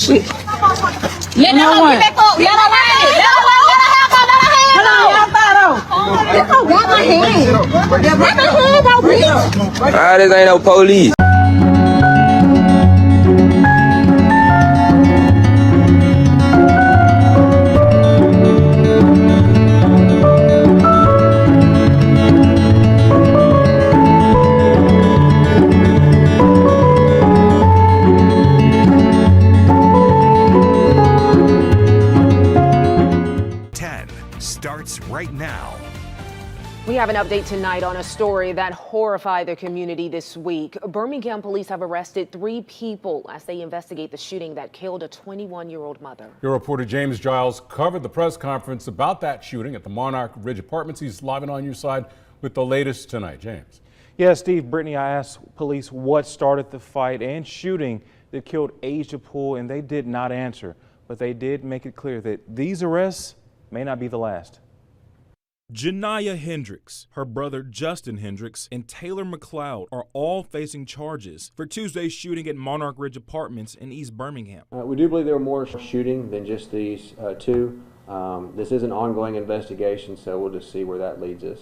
Shit. Let her get back up. Let her land. Let her grab my hand. Grab my hand, though, bitch. Ah, this ain't no police. Starts right now. We have an update tonight on a story that horrified the community this week. Birmingham police have arrested 3 people as they investigate the shooting that killed a 21-year-old mother. Your reporter James Giles covered the press conference about that shooting at the Monarch Ridge Apartments. He's live and on your side with the latest tonight. James. Yeah, Steve, Brittany, I asked police what started the fight and shooting that killed Asia Poole, and they did not answer. But they did make it clear that these arrests may not be the last. Janiyah Hendricks, her brother Justin Hendricks, and Taylor McLeod are all facing charges for Tuesday's shooting at Monarch Ridge Apartments in East Birmingham. We do believe there were more shooting than just these 2. This is an ongoing investigation, so we'll just see where that leads us.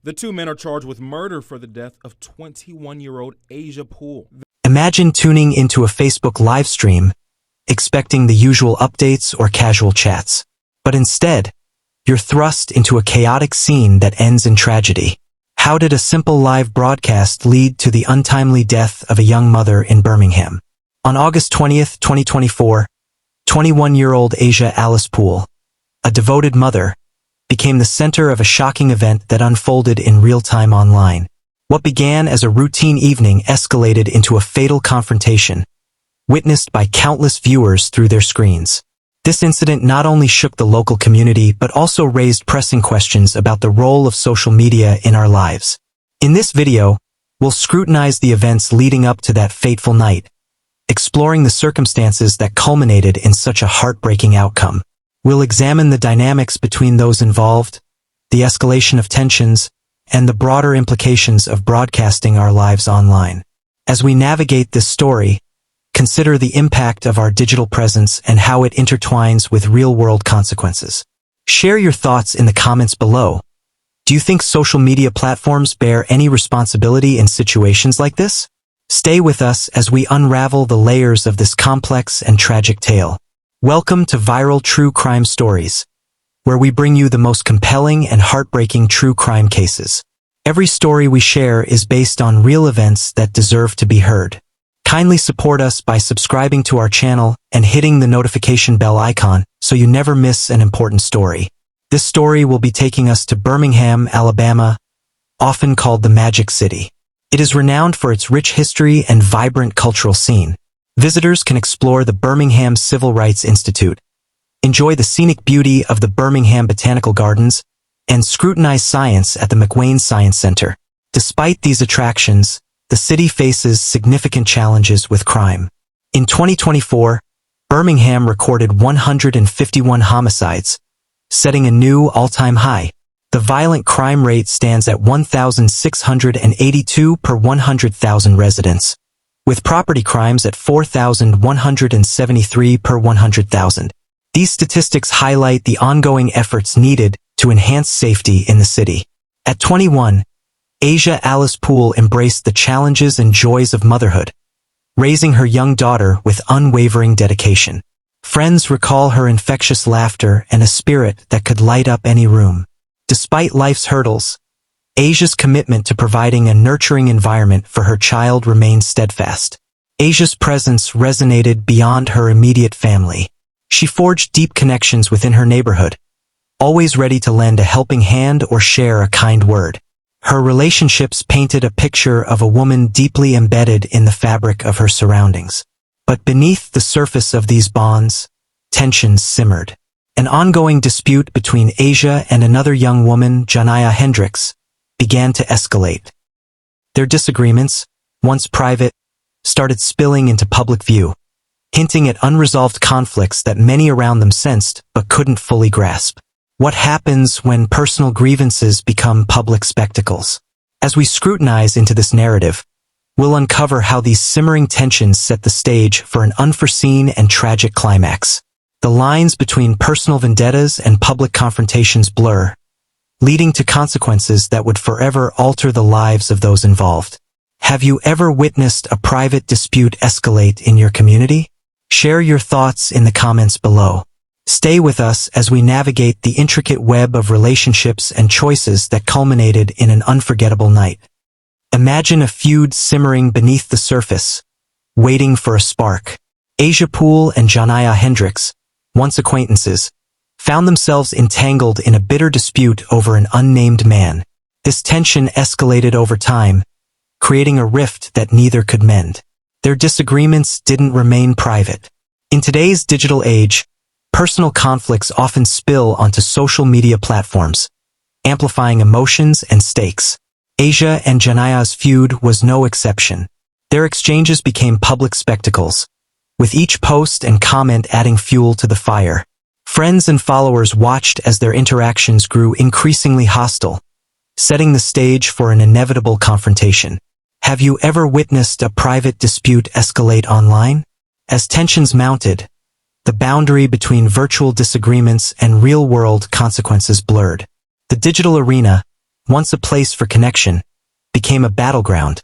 The 2 men are charged with murder for the death of 21-year-old Asia Poole. Imagine tuning into a Facebook live stream, expecting the usual updates or casual chats. But instead, you're thrust into a chaotic scene that ends in tragedy. How did a simple live broadcast lead to the untimely death of a young mother in Birmingham? On August 20th, 2024, 21-year-old Asia Alice Poole, a devoted mother, became the center of a shocking event that unfolded in real time online. What began as a routine evening escalated into a fatal confrontation, witnessed by countless viewers through their screens. This incident not only shook the local community, but also raised pressing questions about the role of social media in our lives. In this video, we'll scrutinize the events leading up to that fateful night, exploring the circumstances that culminated in such a heartbreaking outcome. We'll examine the dynamics between those involved, the escalation of tensions, and the broader implications of broadcasting our lives online. As we navigate this story, consider the impact of our digital presence and how it intertwines with real-world consequences. Share your thoughts in the comments below. Do you think social media platforms bear any responsibility in situations like this? Stay with us as we unravel the layers of this complex and tragic tale. Welcome to Viral True Crime Stories, where we bring you the most compelling and heartbreaking true crime cases. Every story we share is based on real events that deserve to be heard. Kindly support us by subscribing to our channel and hitting the notification bell icon so you never miss an important story. This story will be taking us to Birmingham, Alabama, often called the Magic City. It is renowned for its rich history and vibrant cultural scene. Visitors can explore the Birmingham Civil Rights Institute, enjoy the scenic beauty of the Birmingham Botanical Gardens, and scrutinize science at the McWane Science Center. Despite these attractions, the city faces significant challenges with crime. In 2024, Birmingham recorded 151 homicides, setting a new all-time high. The violent crime rate stands at 1,682 per 100,000 residents, with property crimes at 4,173 per 100,000. These statistics highlight the ongoing efforts needed to enhance safety in the city. At 21, Asia Alice Poole embraced the challenges and joys of motherhood, raising her young daughter with unwavering dedication. Friends recall her infectious laughter and a spirit that could light up any room. Despite life's hurdles, Asia's commitment to providing a nurturing environment for her child remained steadfast. Asia's presence resonated beyond her immediate family. She forged deep connections within her neighborhood, always ready to lend a helping hand or share a kind word. Her relationships painted a picture of a woman deeply embedded in the fabric of her surroundings. But beneath the surface of these bonds, tensions simmered. An ongoing dispute between Asia and another young woman, Janiyah Hendricks, began to escalate. Their disagreements, once private, started spilling into public view, hinting at unresolved conflicts that many around them sensed but couldn't fully grasp. What happens when personal grievances become public spectacles? As we scrutinize into this narrative, we'll uncover how these simmering tensions set the stage for an unforeseen and tragic climax. The lines between personal vendettas and public confrontations blur, leading to consequences that would forever alter the lives of those involved. Have you ever witnessed a private dispute escalate in your community? Share your thoughts in the comments below. Stay with us as we navigate the intricate web of relationships and choices that culminated in an unforgettable night. Imagine a feud simmering beneath the surface, waiting for a spark. Asia Poole and Janiyah Hendricks, once acquaintances, found themselves entangled in a bitter dispute over an unnamed man. This tension escalated over time, creating a rift that neither could mend. Their disagreements didn't remain private. In today's digital age, personal conflicts often spill onto social media platforms, amplifying emotions and stakes. Asia and Janiyah's feud was no exception. Their exchanges became public spectacles, with each post and comment adding fuel to the fire. Friends and followers watched as their interactions grew increasingly hostile, setting the stage for an inevitable confrontation. Have you ever witnessed a private dispute escalate online? As tensions mounted, the boundary between virtual disagreements and real-world consequences blurred. The digital arena, once a place for connection, became a battleground,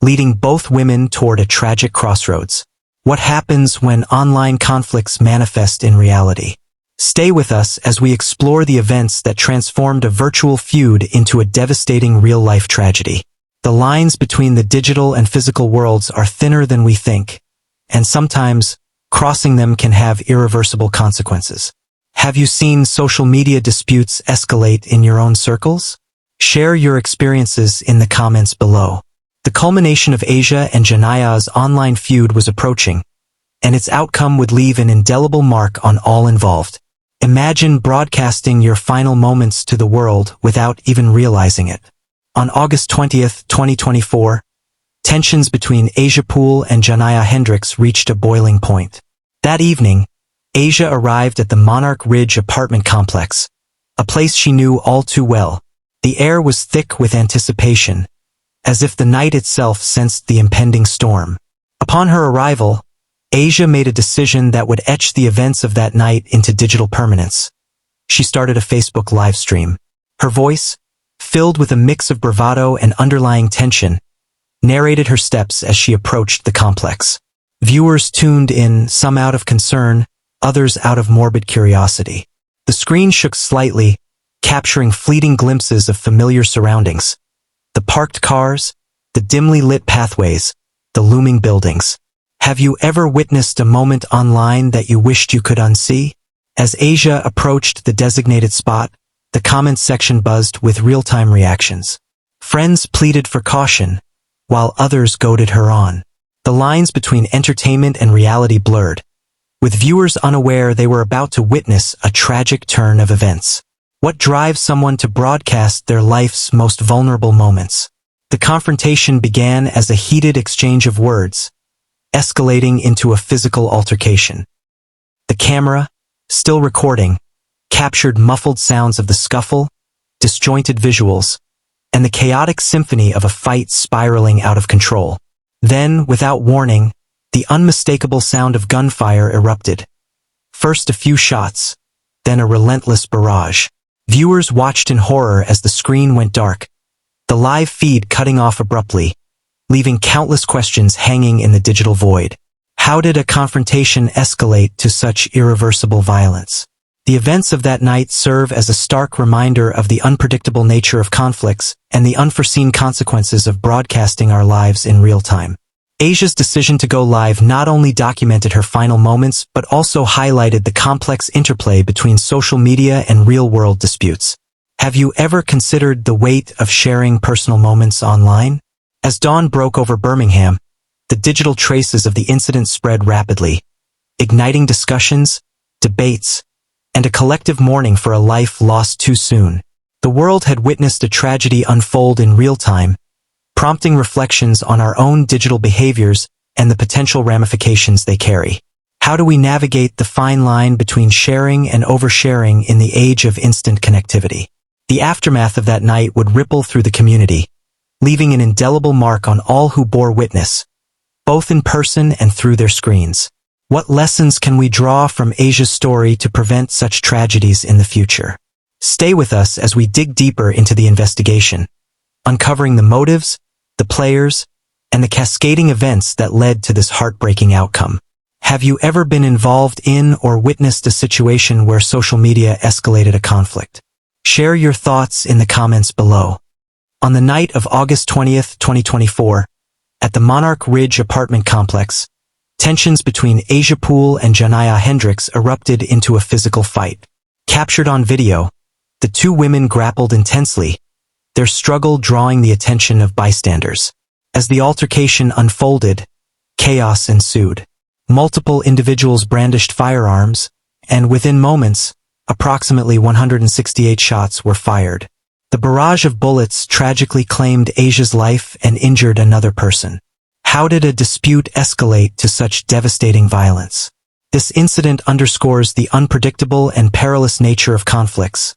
leading both women toward a tragic crossroads. What happens when online conflicts manifest in reality? Stay with us as we explore the events that transformed a virtual feud into a devastating real-life tragedy. The lines between the digital and physical worlds are thinner than we think, and sometimes crossing them can have irreversible consequences. Have you seen social media disputes escalate in your own circles? Share your experiences in the comments below. The culmination of Asia and Janiyah's online feud was approaching, and its outcome would leave an indelible mark on all involved. Imagine broadcasting your final moments to the world without even realizing it. On August 20th, 2024, tensions between Asia Poole and Janiyah Hendricks reached a boiling point. That evening, Asia arrived at the Monarch Ridge apartment complex, a place she knew all too well. The air was thick with anticipation, as if the night itself sensed the impending storm. Upon her arrival, Asia made a decision that would etch the events of that night into digital permanence. She started a Facebook live stream. Her voice, filled with a mix of bravado and underlying tension, narrated her steps as she approached the complex. Viewers tuned in, some out of concern, others out of morbid curiosity. The screen shook slightly, capturing fleeting glimpses of familiar surroundings. The parked cars, the dimly lit pathways, the looming buildings. Have you ever witnessed a moment online that you wished you could unsee? As Asia approached the designated spot, the comments section buzzed with real-time reactions. Friends pleaded for caution, while others goaded her on. The lines between entertainment and reality blurred, with viewers unaware they were about to witness a tragic turn of events. What drives someone to broadcast their life's most vulnerable moments? The confrontation began as a heated exchange of words, escalating into a physical altercation. The camera, still recording, captured muffled sounds of the scuffle, disjointed visuals, and the chaotic symphony of a fight spiraling out of control. Then, without warning, the unmistakable sound of gunfire erupted. First a few shots, then a relentless barrage. Viewers watched in horror as the screen went dark, the live feed cutting off abruptly, leaving countless questions hanging in the digital void. How did a confrontation escalate to such irreversible violence? The events of that night serve as a stark reminder of the unpredictable nature of conflicts and the unforeseen consequences of broadcasting our lives in real time. Asia's decision to go live not only documented her final moments, but also highlighted the complex interplay between social media and real-world disputes. Have you ever considered the weight of sharing personal moments online? As dawn broke over Birmingham, the digital traces of the incident spread rapidly, igniting discussions, debates, and a collective mourning for a life lost too soon. The world had witnessed a tragedy unfold in real time, prompting reflections on our own digital behaviors and the potential ramifications they carry. How do we navigate the fine line between sharing and oversharing in the age of instant connectivity? The aftermath of that night would ripple through the community, leaving an indelible mark on all who bore witness, both in person and through their screens. What lessons can we draw from Asia's story to prevent such tragedies in the future? Stay with us as we dig deeper into the investigation, uncovering the motives, the players, and the cascading events that led to this heartbreaking outcome. Have you ever been involved in or witnessed a situation where social media escalated a conflict? Share your thoughts in the comments below. On the night of August 20th, 2024, at the Monarch Ridge apartment complex, tensions between Asia Poole and Janiyah Hendricks erupted into a physical fight. Captured on video, the two women grappled intensely, their struggle drawing the attention of bystanders. As the altercation unfolded, chaos ensued. Multiple individuals brandished firearms, and within moments, approximately 168 shots were fired. The barrage of bullets tragically claimed Asia's life and injured another person. How did a dispute escalate to such devastating violence? This incident underscores the unpredictable and perilous nature of conflicts,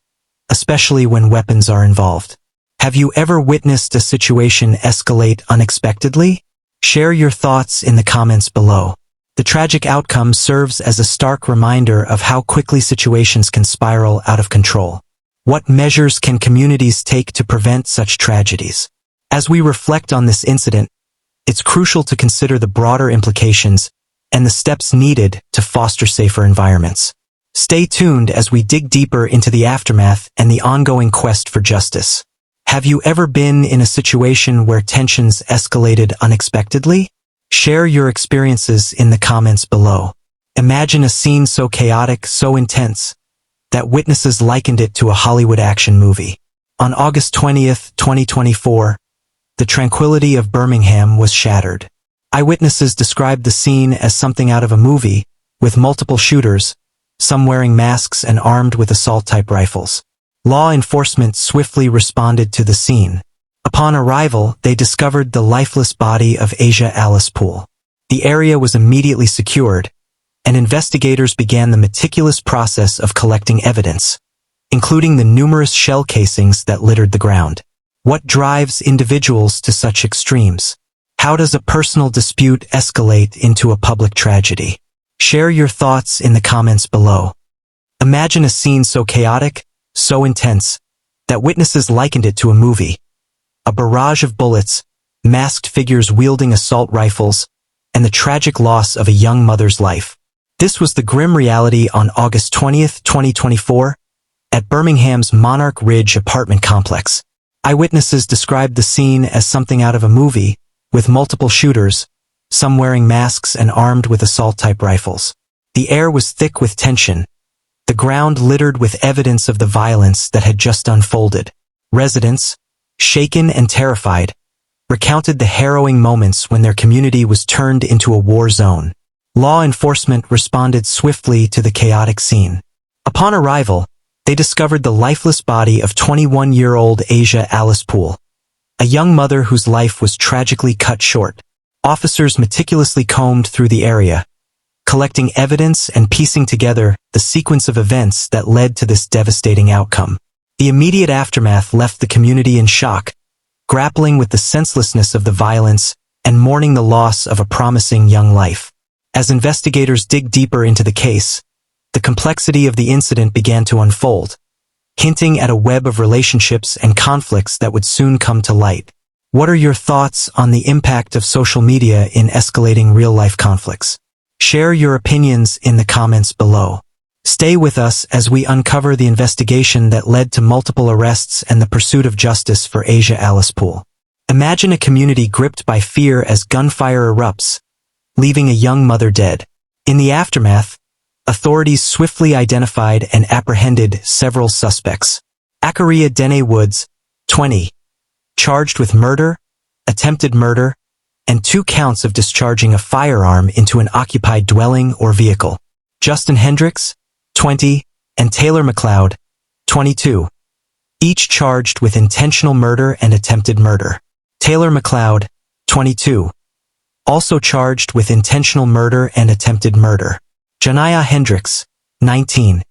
especially when weapons are involved. Have you ever witnessed a situation escalate unexpectedly? Share your thoughts in the comments below. The tragic outcome serves as a stark reminder of how quickly situations can spiral out of control. What measures can communities take to prevent such tragedies? As we reflect on this incident, it's crucial to consider the broader implications and the steps needed to foster safer environments. Stay tuned as we dig deeper into the aftermath and the ongoing quest for justice. Have you ever been in a situation where tensions escalated unexpectedly? Share your experiences in the comments below. Imagine a scene so chaotic, so intense, that witnesses likened it to a Hollywood action movie. On August 20th, 2024, the tranquility of Birmingham was shattered. Eyewitnesses described the scene as something out of a movie, with multiple shooters, some wearing masks and armed with assault-type rifles. Law enforcement swiftly responded to the scene. Upon arrival, they discovered the lifeless body of Asia Alice Poole. The area was immediately secured, and investigators began the meticulous process of collecting evidence, including the numerous shell casings that littered the ground. What drives individuals to such extremes? How does a personal dispute escalate into a public tragedy? Share your thoughts in the comments below. Imagine a scene so chaotic, so intense, that witnesses likened it to a movie. A barrage of bullets, masked figures wielding assault rifles, and the tragic loss of a young mother's life. This was the grim reality on August 20th, 2024, at Birmingham's Monarch Ridge apartment complex. Eyewitnesses described the scene as something out of a movie, with multiple shooters, some wearing masks and armed with assault-type rifles. The air was thick with tension, the ground littered with evidence of the violence that had just unfolded. Residents, shaken and terrified, recounted the harrowing moments when their community was turned into a war zone. Law enforcement responded swiftly to the chaotic scene. Upon arrival, they discovered the lifeless body of 21-year-old Asia Alice Poole, a young mother whose life was tragically cut short. Officers meticulously combed through the area, collecting evidence and piecing together the sequence of events that led to this devastating outcome. The immediate aftermath left the community in shock, grappling with the senselessness of the violence and mourning the loss of a promising young life. As investigators dig deeper into the case, the complexity of the incident began to unfold, hinting at a web of relationships and conflicts that would soon come to light. What are your thoughts on the impact of social media in escalating real-life conflicts? Share your opinions in the comments below. Stay with us as we uncover the investigation that led to multiple arrests and the pursuit of justice for Asia Alice Poole. Imagine a community gripped by fear as gunfire erupts, leaving a young mother dead. In the aftermath, authorities swiftly identified and apprehended several suspects. Akaria Dene Woods, 20, charged with murder, attempted murder, and 2 counts of discharging a firearm into an occupied dwelling or vehicle. Justin Hendricks, 20, and Taylor McLeod, 22, each charged with intentional murder and attempted murder. Taylor McLeod, 22, also charged with intentional murder and attempted murder. Janiyah Hendricks, 19,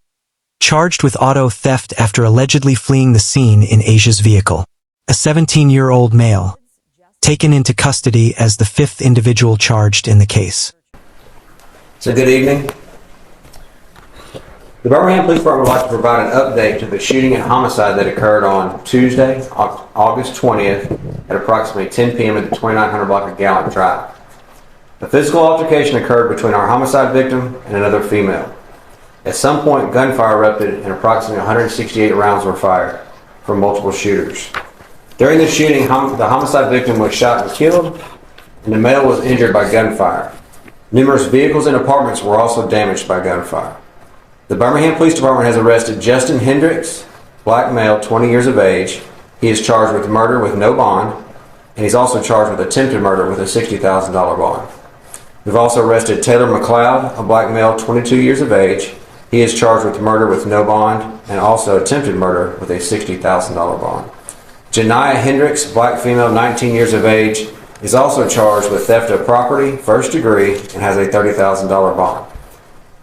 charged with auto theft after allegedly fleeing the scene in Asia's vehicle. A 17-year-old male, taken into custody as the fifth individual charged in the case. So good evening. The Birmingham Police Department would like to provide an update to the shooting and homicide that occurred on Tuesday, August 20th at approximately 10 p.m. at the 2900 block of Gallant Drive. A physical altercation occurred between our homicide victim and another female. At some point, gunfire erupted and approximately 168 rounds were fired from multiple shooters. During the shooting, the homicide victim was shot and killed, and the male was injured by gunfire. Numerous vehicles and apartments were also damaged by gunfire. The Birmingham Police Department has arrested Justin Hendricks, black male, 20 years of age. He is charged with murder with no bond, and he's also charged with attempted murder with a $60,000 bond. We've also arrested Taylor McLeod, a black male, 22 years of age. He is charged with murder with no bond and also attempted murder with a $60,000 bond. Janiah Hendricks, black female, 19 years of age, is also charged with theft of property, first degree, and has a $30,000 bond.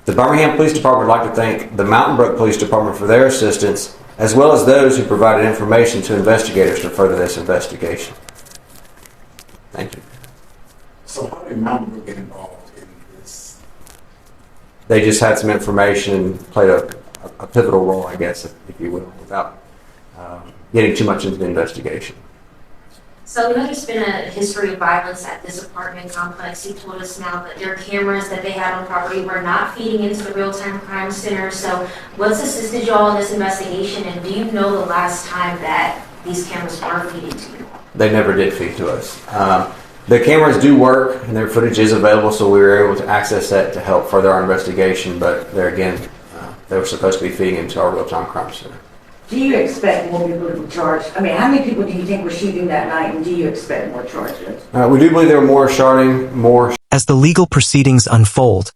The Birmingham Police Department would like to thank the Mountain Brook Police Department for their assistance, as well as those who provided information to investigators to further this investigation. Thank you. So how did Mountain Brook get involved in this? They just had some information, played a pivotal role, I guess, if you will, without getting too much into the investigation. So we know there's been a history of violence at this apartment complex. You told us now that their cameras that they had on property were not feeding into the real-time crime center. So what's assisted you all in this investigation, and do you know the last time that these cameras were feeding to you? They never did feed to us. The cameras do work, and their footage is available, so we were able to access that to help further our investigation, but there again, they were supposed to be feeding into our real-time crime center. Do you expect more people to be charged? I mean, how many people do you think were shooting that night, and do you expect more charges? We do believe there were more. As the legal proceedings unfold,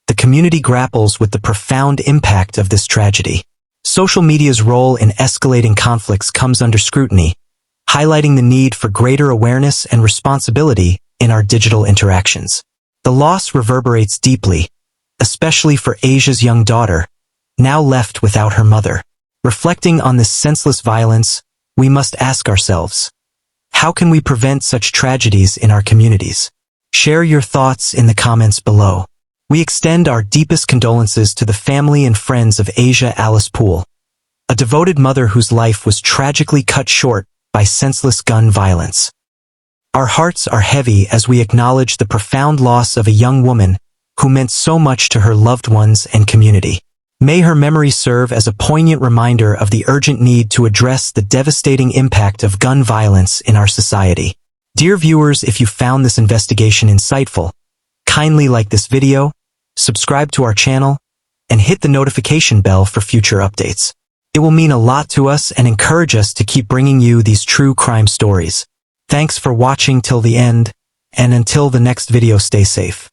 the community grapples with the profound impact of this tragedy. Social media's role in escalating conflicts comes under scrutiny, highlighting the need for greater awareness and responsibility in our digital interactions. The loss reverberates deeply, especially for Asia's young daughter, now left without her mother. Reflecting on this senseless violence, we must ask ourselves, how can we prevent such tragedies in our communities? Share your thoughts in the comments below. We extend our deepest condolences to the family and friends of Asia Alice Poole, a devoted mother whose life was tragically cut short by senseless gun violence. Our hearts are heavy as we acknowledge the profound loss of a young woman who meant so much to her loved ones and community. May her memory serve as a poignant reminder of the urgent need to address the devastating impact of gun violence in our society. Dear viewers, if you found this investigation insightful, kindly like this video, subscribe to our channel, and hit the notification bell for future updates. It will mean a lot to us and encourage us to keep bringing you these true crime stories. Thanks for watching till the end, and until the next video, stay safe.